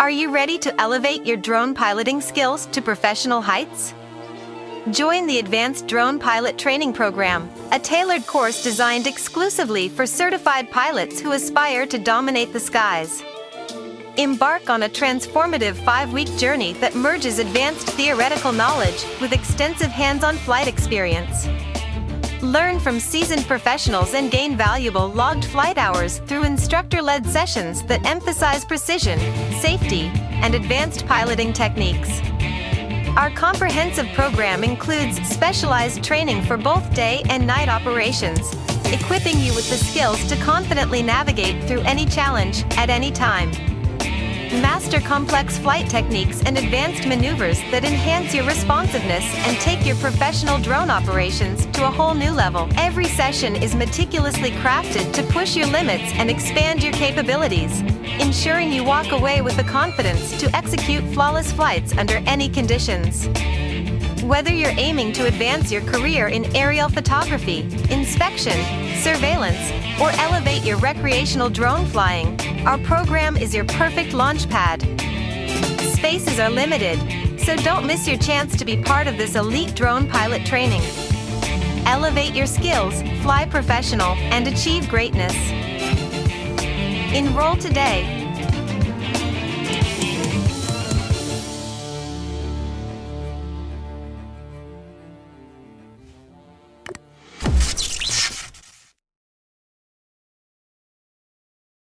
Are you ready to elevate your drone piloting skills to professional heights? Join the Advanced Drone Pilot Training Program, a tailored course designed exclusively for certified pilots who aspire to dominate the skies. Embark on a transformative 5-week journey that merges advanced theoretical knowledge with extensive hands-on flight experience. Learn from seasoned professionals and gain valuable logged flight hours through instructor-led sessions that emphasize precision, safety, and advanced piloting techniques. Our comprehensive program includes specialized training for both day and night operations, equipping you with the skills to confidently navigate through any challenge at any time. Master complex flight techniques and advanced maneuvers that enhance your responsiveness and take your professional drone operations to a whole new level. Every session is meticulously crafted to push your limits and expand your capabilities, ensuring you walk away with the confidence to execute flawless flights under any conditions. Whether you're aiming to advance your career in aerial photography, inspection, surveillance, or elevate your recreational drone flying, our program is your perfect launch pad. Spaces are limited, so don't miss your chance to be part of this elite drone pilot training. Elevate your skills, fly professional, and achieve greatness. Enroll today